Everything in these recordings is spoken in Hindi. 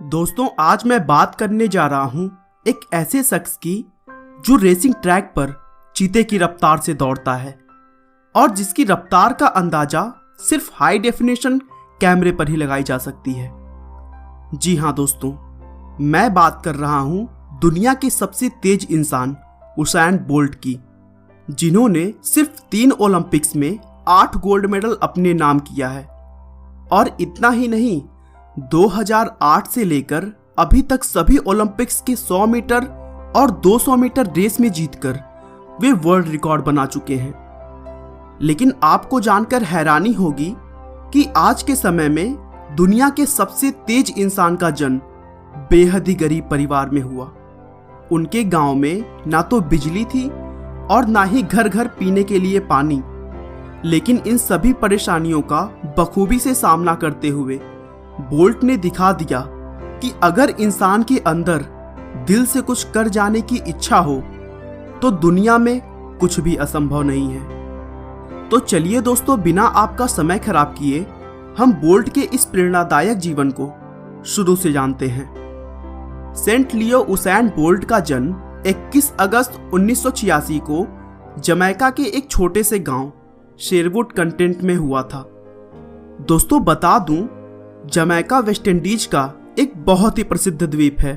दोस्तों, आज मैं बात करने जा रहा हूं एक ऐसे शख्स की जो रेसिंग ट्रैक पर चीते की रफ्तार से दौड़ता है और जिसकी रफ्तार का अंदाजा सिर्फ हाई डेफिनेशन कैमरे पर ही लगाई जा सकती है। जी हां दोस्तों, मैं बात कर रहा हूं दुनिया के सबसे तेज इंसान उसैन बोल्ट की, जिन्होंने सिर्फ 3 ओलंपिक्स में 8 गोल्ड मेडल अपने नाम किया है। और इतना ही नहीं, 2008 से लेकर अभी तक सभी ओलंपिक्स के 100 मीटर और 200 मीटर रेस में जीतकर वे वर्ल्ड रिकॉर्ड बना चुके हैं। लेकिन आपको जानकर हैरानी होगी कि आज के समय में दुनिया के सबसे तेज इंसान का जन्म बेहद ही गरीब परिवार में हुआ। उनके गांव में ना तो बिजली थी और ना ही घर घर पीने के लिए पानी। लेकिन इन सभी परेशानियों का बखूबी से सामना करते हुए बोल्ट ने दिखा दिया कि अगर इंसान के अंदर दिल से कुछ कर जाने की इच्छा हो तो दुनिया में कुछ भी असंभव नहीं है। तो चलिए दोस्तों, बिना आपका समय खराब किए हम बोल्ट के इस प्रेरणादायक जीवन को शुरू से जानते हैं। सेंट लियो उसैन बोल्ट का जन्म 21 अगस्त 1986 को जमैका के एक छोटे से गांव शेरवुड कंटेंट में हुआ था। दोस्तों, बता दूं, जमैका वेस्ट इंडीज का एक बहुत ही प्रसिद्ध द्वीप है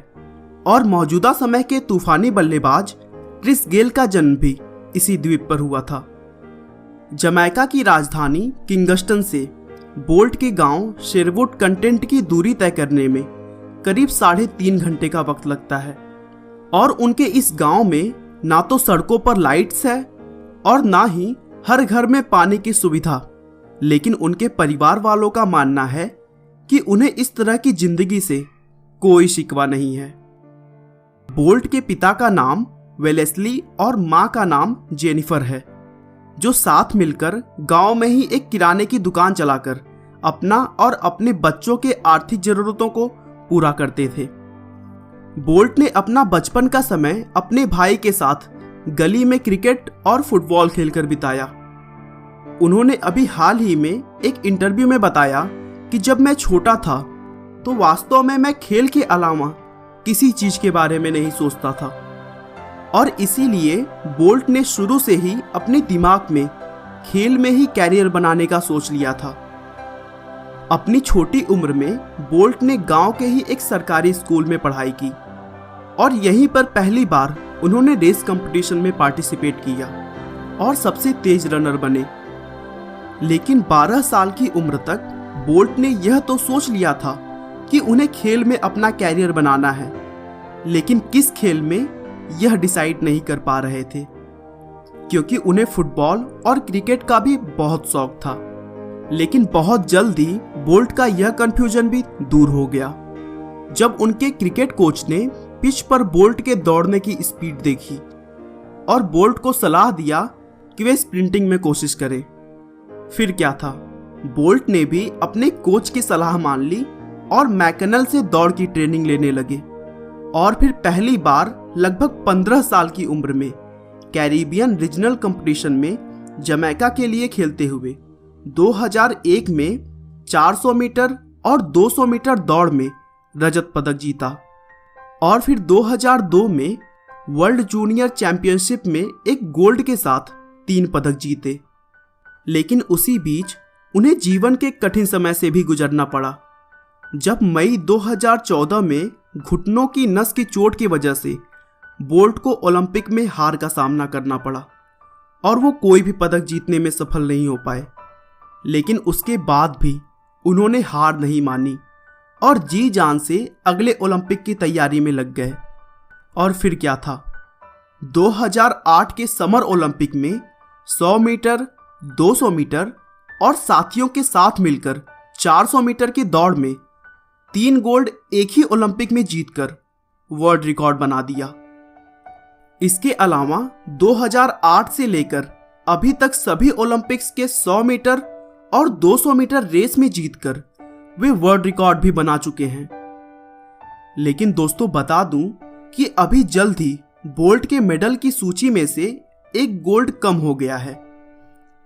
और मौजूदा समय के तूफानी बल्लेबाज क्रिस गेल का जन्म भी इसी द्वीप पर हुआ था। जमैका की राजधानी किंगस्टन से बोल्ट के गांव शेरवुड कंटेंट की दूरी तय करने में करीब 3.5 घंटे का वक्त लगता है। और उनके इस गांव में ना तो सड़कों पर लाइट्स है और ना ही हर घर में पानी की सुविधा। लेकिन उनके परिवार वालों का मानना है कि उन्हें इस तरह की जिंदगी से कोई शिकवा नहीं है। बोल्ट के पिता का नाम वेलेस्ली और मां का नाम जेनिफर है, जो साथ मिलकर गांव में ही एक किराने की दुकान चलाकर अपना और अपने बच्चों के आर्थिक जरूरतों को पूरा करते थे। बोल्ट ने अपना बचपन का समय अपने भाई के साथ गली में क्रिकेट और फुटबॉल खेलकर बिताया। उन्होंने अभी हाल ही में एक इंटरव्यू में बताया कि जब मैं छोटा था तो वास्तव में मैं खेल के अलावा किसी चीज के बारे में नहीं सोचता था और इसीलिए बोल्ट ने शुरू से ही अपने दिमाग में खेल में ही कैरियर बनाने का सोच लिया था। अपनी छोटी उम्र में बोल्ट ने गांव के ही एक सरकारी स्कूल में पढ़ाई की और यहीं पर पहली बार उन्होंने रेस कंपटीशन में पार्टिसिपेट किया और सबसे तेज रनर बने। लेकिन 12 साल की उम्र तक बोल्ट ने यह तो सोच लिया था कि उन्हें खेल में अपना कैरियर बनाना है, लेकिन किस खेल में यह डिसाइड नहीं कर पा रहे थे, क्योंकि उन्हें फुटबॉल और क्रिकेट का भी बहुत शौक था। लेकिन बहुत जल्दी बोल्ट का यह कंफ्यूजन भी दूर हो गया जब उनके क्रिकेट कोच ने पिच पर बोल्ट के दौड़ने की स्पीड देखी और बोल्ट को सलाह दिया कि वे स्प्रिंटिंग में कोशिश करें। फिर क्या था, बोल्ट ने भी अपने कोच की सलाह मान ली और मैकेनल से दौड़ की ट्रेनिंग लेने लगे। और फिर पहली बार लगभग 15 साल की उम्र में कैरिबियन रीजनल कंपटीशन में जमैका के लिए खेलते हुए 2001 में 400 मीटर और 200 मीटर दौड़ में रजत पदक जीता और फिर 2002 में वर्ल्ड जूनियर चैंपियनशिप में एक गोल्ड के साथ 3 पदक जीते। लेकिन उसी बीच उन्हें जीवन के कठिन समय से भी गुजरना पड़ा, जब मई 2014 में घुटनों की नस की चोट की वजह से बोल्ट को ओलंपिक में हार का सामना करना पड़ा और वो कोई भी पदक जीतने में सफल नहीं हो पाए। लेकिन उसके बाद भी उन्होंने हार नहीं मानी और जी जान से अगले ओलंपिक की तैयारी में लग गए। और फिर क्या था, 2008 के समर ओलंपिक में 100 मीटर, 200 मीटर और साथियों के साथ मिलकर 400 मीटर की दौड़ में 3 गोल्ड एक ही ओलंपिक में जीतकर वर्ल्ड रिकॉर्ड बना दिया। इसके अलावा 2008 से लेकर अभी तक सभी ओलंपिक्स के 100 मीटर और 200 मीटर रेस में जीतकर वे वर्ल्ड रिकॉर्ड भी बना चुके हैं। लेकिन दोस्तों, बता दूं कि अभी जल्द ही बोल्ट के मेडल की सूची में से एक गोल्ड कम हो गया है,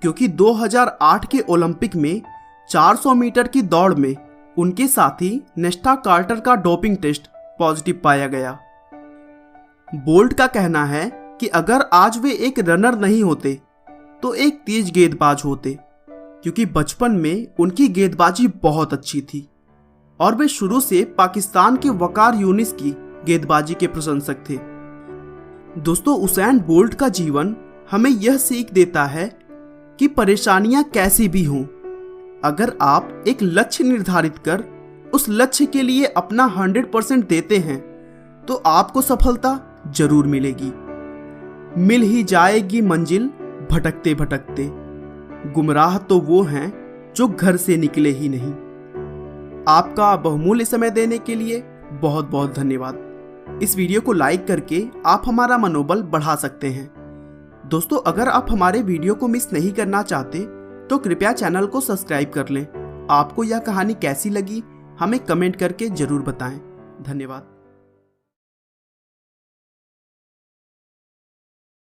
क्योंकि 2008 के ओलंपिक में 400 मीटर की दौड़ में उनके साथी नेस्टा कार्टर का डोपिंग टेस्ट पॉजिटिव पाया गया। बोल्ट का कहना है कि अगर आज वे एक रनर नहीं होते तो एक तेज गेंदबाज होते, क्योंकि बचपन में उनकी गेंदबाजी बहुत अच्छी थी और वे शुरू से पाकिस्तान के वकार यूनिस की गेंदबाजी के प्रशंसक थे। दोस्तों, उसैन बोल्ट का जीवन हमें यह सीख देता है कि परेशानियां कैसी भी हों, अगर आप एक लक्ष्य निर्धारित कर उस लक्ष्य के लिए अपना 100% देते हैं तो आपको सफलता जरूर मिलेगी। मिल ही जाएगी मंजिल भटकते भटकते, गुमराह तो वो हैं जो घर से निकले ही नहीं। आपका बहुमूल्य समय देने के लिए बहुत बहुत धन्यवाद। इस वीडियो को लाइक करके आप हमारा मनोबल बढ़ा सकते हैं। दोस्तों, अगर आप हमारे वीडियो को मिस नहीं करना चाहते तो कृपया चैनल को सब्सक्राइब कर लें। आपको यह कहानी कैसी लगी हमें कमेंट करके जरूर बताएं। धन्यवाद।